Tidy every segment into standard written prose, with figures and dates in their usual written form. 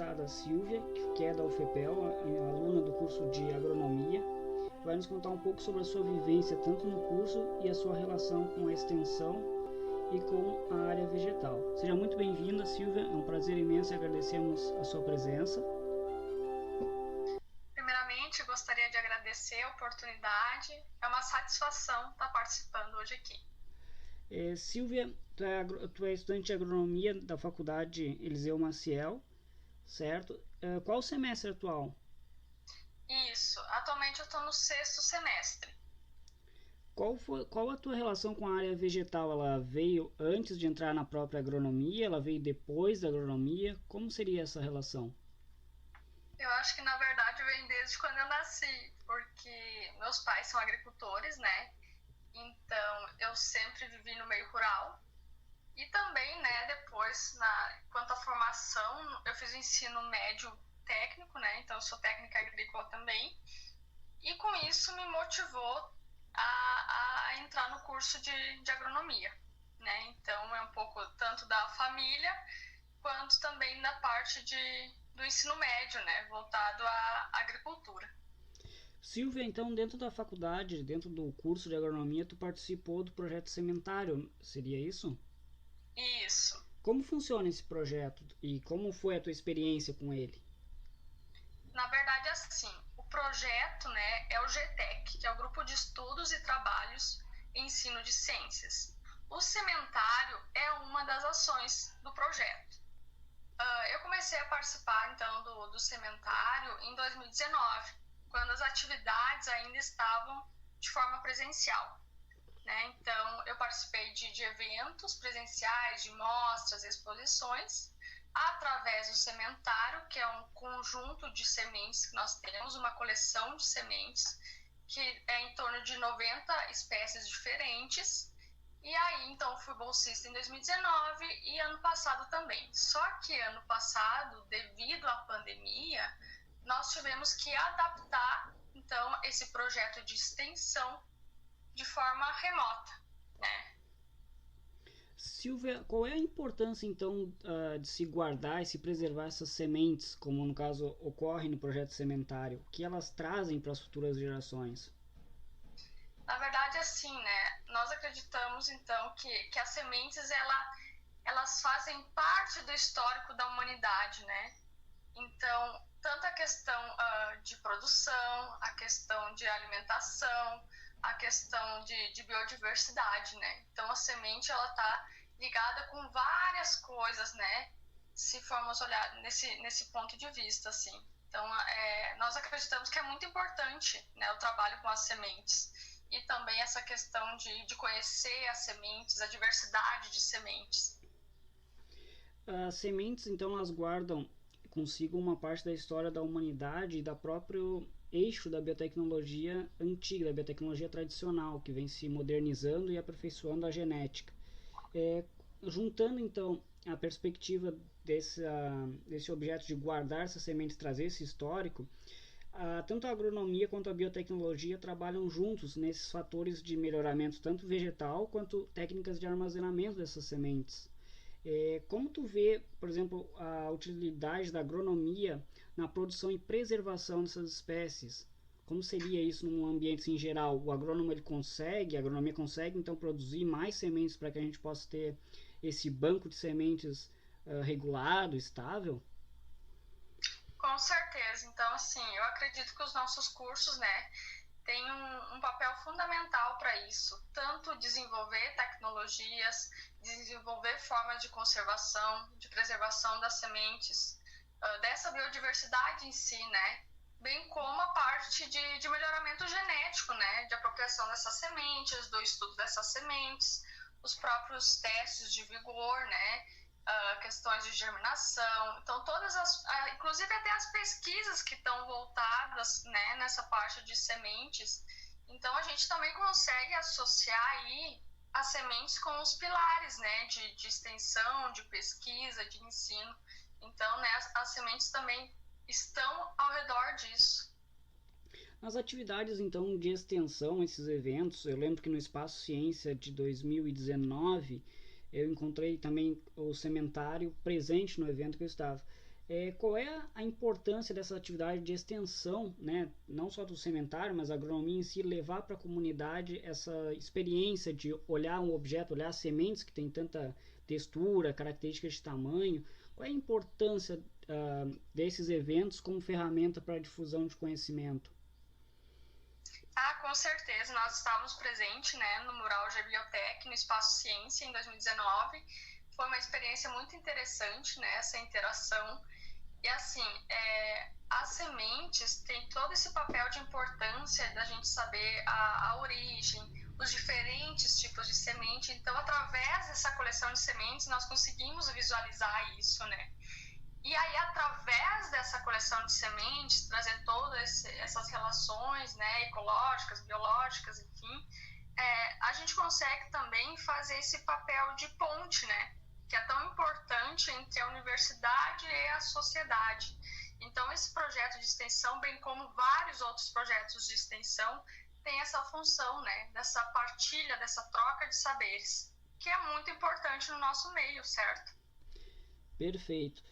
entrevistada a Silvia, que é da UFPEL, aluna do curso de Agronomia. Vai nos contar um pouco sobre a sua vivência tanto no curso e a sua relação com a extensão e com a área vegetal. Seja muito bem-vinda, Silvia. É um prazer imenso e agradecemos a sua presença. Primeiramente, gostaria de agradecer a oportunidade. É uma satisfação estar participando hoje aqui. Silvia, tu é estudante de agronomia da Faculdade Eliseu Maciel, certo? Qual o semestre atual? Isso, atualmente eu estou no 6º semestre. Qual a tua relação com a área vegetal? Ela veio antes de entrar na própria agronomia? Ela veio depois da agronomia? Como seria essa relação? Eu acho que na verdade vem desde quando eu nasci, porque meus pais são agricultores, né? Então eu sempre vivi no meio rural. E também, né, depois, quanto à formação, eu fiz o ensino médio técnico, né? Então eu sou técnica agrícola também. E com isso me motivou a entrar no curso de agronomia, né? Então é um pouco tanto da família quanto também da parte do ensino médio, né? Voltado à agricultura. Silvia, então dentro da faculdade, dentro do curso de agronomia, tu participou do projeto sementário, seria isso? Isso. Como funciona esse projeto e como foi a tua experiência com ele? Na verdade, assim, o projeto, né, é o GTEC, que é o Grupo de Estudos e Trabalhos em Ensino de Ciências. O sementário é uma das ações do projeto. Eu comecei a participar, então, do sementário em 2019, quando as atividades ainda estavam de forma presencial, né? Então, eu participei de eventos presenciais, de mostras, exposições, através do sementário, que é um conjunto de sementes que nós temos, uma coleção de sementes, que é em torno de 90 espécies diferentes. E aí, então, fui bolsista em 2019 e ano passado também. Só que ano passado, devido à pandemia, nós tivemos que adaptar, então, esse projeto de extensão de forma remota, né? Silvia, qual é a importância então de se guardar e se preservar essas sementes, como no caso ocorre no projeto sementário? O que elas trazem para as futuras gerações? Na verdade, assim, né? Nós acreditamos, então, que as sementes, elas fazem parte do histórico da humanidade, né? Então, tanto a questão de produção, a questão de alimentação, a questão de biodiversidade, né? Então, a semente, ela está ligada com várias coisas, né? Se formos olhar nesse ponto de vista, assim. Então, nós acreditamos que é muito importante, né, o trabalho com as sementes. E também essa questão de conhecer as sementes, a diversidade de sementes. As sementes, então, elas guardam consigo uma parte da história da humanidade e da próprio eixo da biotecnologia antiga, da biotecnologia tradicional, que vem se modernizando e aperfeiçoando a genética. Juntando, então, a perspectiva desse objeto de guardar essas sementes, trazer esse histórico, tanto a agronomia quanto a biotecnologia trabalham juntos nesses fatores de melhoramento, tanto vegetal quanto técnicas de armazenamento dessas sementes. Como tu vê, por exemplo, a utilidade da agronomia na produção e preservação dessas espécies? Como seria isso num ambiente assim, em geral? O agrônomo a agronomia consegue então produzir mais sementes para que a gente possa ter esse banco de sementes regulado, estável? Com certeza. Então, assim, eu acredito que os nossos cursos, né, têm um papel fundamental para isso. Tanto desenvolver tecnologias, desenvolver formas de conservação, de preservação das sementes, dessa biodiversidade em si, né? Bem como a parte de melhoramento genético, né? De apropriação dessas sementes, do estudo dessas sementes, os próprios testes de vigor, né? Questões de germinação, então inclusive até as pesquisas que estão voltadas, né, nessa parte de sementes, então a gente também consegue associar aí as sementes com os pilares, né, de extensão, de pesquisa, de ensino, então, né, as sementes também estão ao redor disso. Nas atividades então de extensão, esses eventos, eu lembro que no Espaço Ciência de 2019 eu encontrei também o sementário presente no evento que eu estava. Qual é a importância dessa atividade de extensão, né, não só do sementário, mas a agronomia em si, levar para a comunidade essa experiência de olhar um objeto, olhar sementes que tem tanta textura, características de tamanho? Qual é a importância desses eventos como ferramenta para a difusão de conhecimento? Ah, com certeza, nós estávamos presentes, né, no Mural Geobiotec, no Espaço Ciência, em 2019. Foi uma experiência muito interessante, né, essa interação. E assim, as sementes têm todo esse papel de importância da gente saber a origem, os diferentes tipos de semente. Então, através dessa coleção de sementes, nós conseguimos visualizar isso, né? E aí, através dessa coleção de sementes, trazer todas essas relações, né, ecológicas, biológicas, enfim, a gente consegue também fazer esse papel de ponte, né, que é tão importante entre a universidade e a sociedade. Então, esse projeto de extensão, bem como vários outros projetos de extensão, tem essa função, né, dessa partilha, dessa troca de saberes, que é muito importante no nosso meio, certo? Perfeito.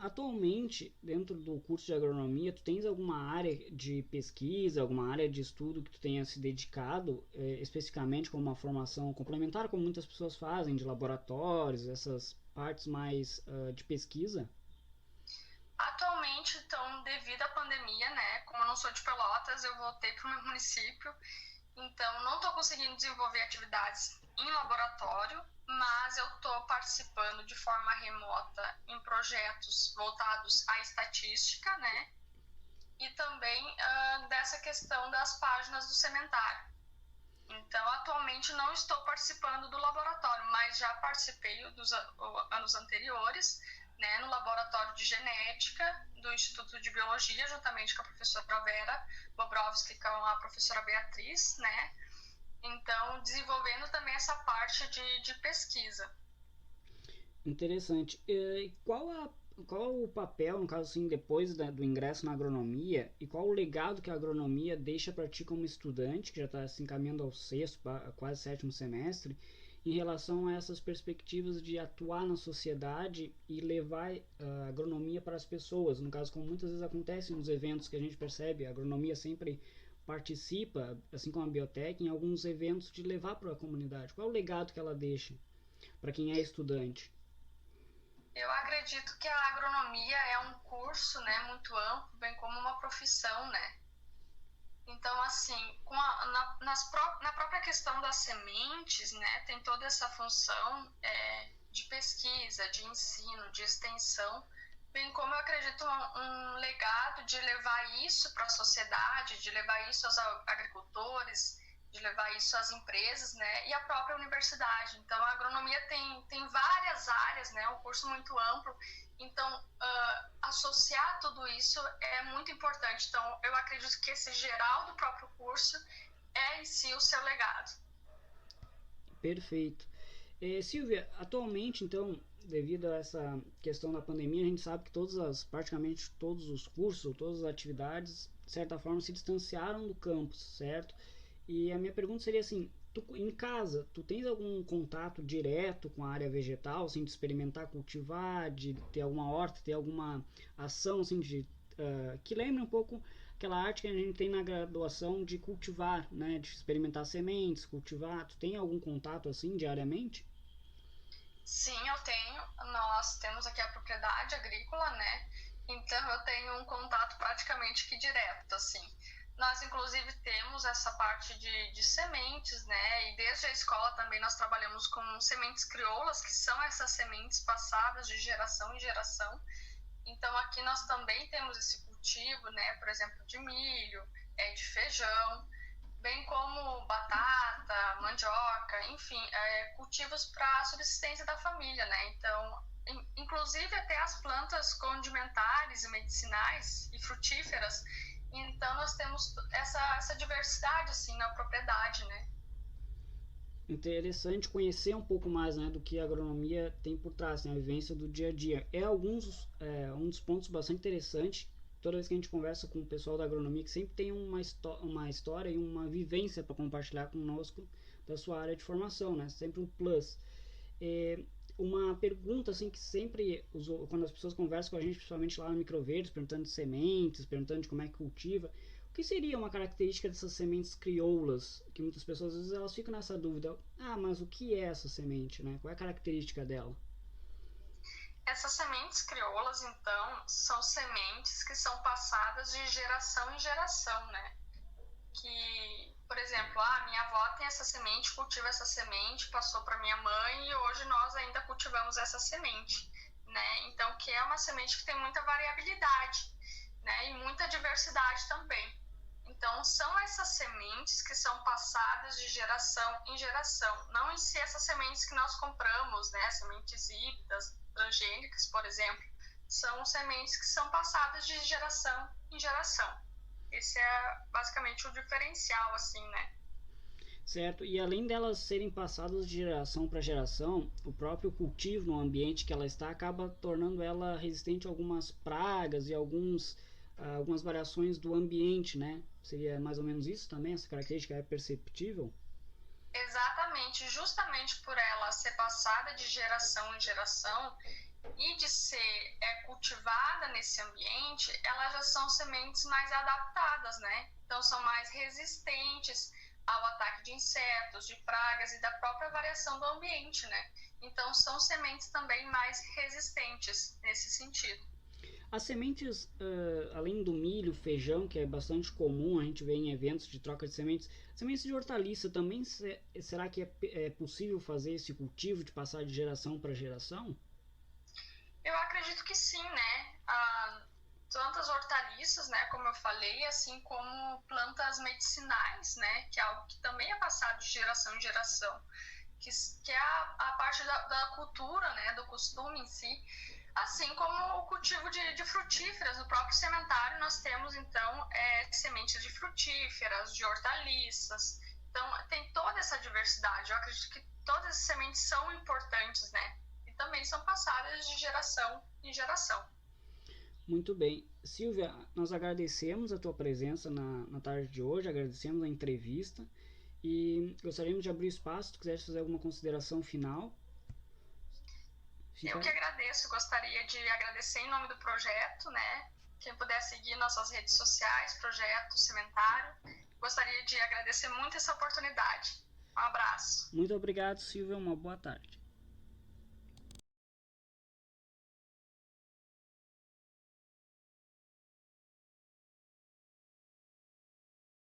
Atualmente, dentro do curso de agronomia, tu tens alguma área de pesquisa, alguma área de estudo que tu tenha se dedicado, especificamente com uma formação complementar, como muitas pessoas fazem, de laboratórios, essas partes mais de pesquisa? Atualmente, então, devido à pandemia, né, como eu não sou de Pelotas, eu voltei para o meu município, então não estou conseguindo desenvolver atividades em laboratório, mas eu estou participando de forma remota em projetos voltados à estatística, né, e também dessa questão das páginas do sementário. Então, atualmente não estou participando do laboratório, mas já participei dos anos anteriores, né, no laboratório de genética do Instituto de Biologia, juntamente com a professora Vera Bobrovski, com a professora Beatriz, né? Então, desenvolvendo também essa parte de pesquisa. Interessante. Qual o papel, no caso assim, depois do ingresso na agronomia, e qual o legado que a agronomia deixa para ti como estudante, que já está se encaminhando ao sexto, quase sétimo semestre, em relação a essas perspectivas de atuar na sociedade e levar a agronomia para as pessoas? No caso, como muitas vezes acontece nos eventos que a gente percebe, a agronomia sempre participa, assim como a biotech, em alguns eventos de levar para a comunidade. Qual é o legado que ela deixa para quem é estudante? Eu acredito que a agronomia é um curso, né, muito amplo, bem como uma profissão, né? Então, assim, na própria questão das sementes, né, tem toda essa função de pesquisa, de ensino, de extensão, bem como eu acredito um legado de levar isso para a sociedade, de levar isso aos agricultores, de levar isso às empresas, né, e à própria universidade. Então, a agronomia tem várias áreas, né, um curso muito amplo. Então, associar tudo isso é muito importante. Então, eu acredito que esse geral do próprio curso é em si o seu legado. Perfeito. Silvia, atualmente, então, devido a essa questão da pandemia, a gente sabe que praticamente todos os cursos, todas as atividades, de certa forma, se distanciaram do campus, certo? E a minha pergunta seria assim, em casa, tu tens algum contato direto com a área vegetal, assim, de experimentar cultivar, de ter alguma horta, ter alguma ação, assim, que lembre um pouco aquela arte que a gente tem na graduação de cultivar, né, de experimentar sementes, cultivar. Tu tem algum contato assim diariamente? Sim, eu tenho. Nós temos aqui a propriedade agrícola, né? Então eu tenho um contato praticamente que direto, assim. Nós, inclusive, temos essa parte de sementes, né? E desde a escola também nós trabalhamos com sementes crioulas, que são essas sementes passadas de geração em geração. Então, aqui nós também temos esse cultivo, né? Por exemplo, de milho, de feijão, bem como batata, mandioca, enfim, cultivos para a subsistência da família, né? Então, inclusive até as plantas condimentares e medicinais e frutíferas. Então, nós temos essa diversidade, assim, na propriedade, né? Interessante conhecer um pouco mais, né, do que a agronomia tem por trás, né, a vivência do dia a dia. Um dos pontos bastante interessantes toda vez que a gente conversa com o pessoal da agronomia, que sempre tem uma história e uma vivência para compartilhar conosco da sua área de formação, né? Sempre um plus. É, uma pergunta assim que sempre quando as pessoas conversam com a gente, principalmente lá no Microverdes, perguntando de sementes, perguntando de como é que cultiva, o que seria uma característica dessas sementes crioulas, que muitas pessoas às vezes elas ficam nessa dúvida, mas o que é essa semente, né? Qual é a característica dela? Essas sementes crioulas, então, são sementes que são passadas de geração em geração, né? Que, por exemplo, minha avó tem essa semente, cultiva essa semente, passou para minha mãe e hoje nós ainda cultivamos essa semente, né? Então, que é uma semente que tem muita variabilidade, né? E muita diversidade também. Então, são essas sementes que são passadas de geração em geração. Não em si essas sementes que nós compramos, né? Sementes híbridas, transgênicas, por exemplo, são sementes que são passadas de geração em geração. Esse é basicamente o diferencial, assim, né? Certo, e além delas serem passadas de geração para geração, o próprio cultivo no ambiente que ela está acaba tornando ela resistente a algumas pragas e algumas variações do ambiente, né? Seria mais ou menos isso também? Essa característica é perceptível? Exatamente, justamente por ela ser passada de geração em geração e de ser cultivada nesse ambiente, elas já são sementes mais adaptadas, né? Então são mais resistentes ao ataque de insetos, de pragas e da própria variação do ambiente, né? Então são sementes também mais resistentes nesse sentido. As sementes, além do milho, feijão, que é bastante comum a gente ver em eventos de troca de sementes de hortaliça também, será que é possível fazer esse cultivo de passar de geração para geração? Eu acredito que sim, né? Plantas hortaliças, né, como eu falei, assim como plantas medicinais, né, que é algo que também é passado de geração em geração, que é a parte da cultura, né, do costume em si, assim como o cultivo de frutíferas. No próprio sementário nós temos, então, sementes de frutíferas, de hortaliças, então tem toda essa diversidade. Eu acredito que todas as sementes são importantes, né, e também são passadas de geração em geração. Muito bem. Silvia, nós agradecemos a tua presença na tarde de hoje, agradecemos a entrevista e gostaríamos de abrir espaço, se tu quisesse fazer alguma consideração final. Eu que agradeço, gostaria de agradecer em nome do projeto, né? Quem puder seguir nossas redes sociais, Projeto Sementário, gostaria de agradecer muito essa oportunidade. Um abraço. Muito obrigado, Silvia, uma boa tarde.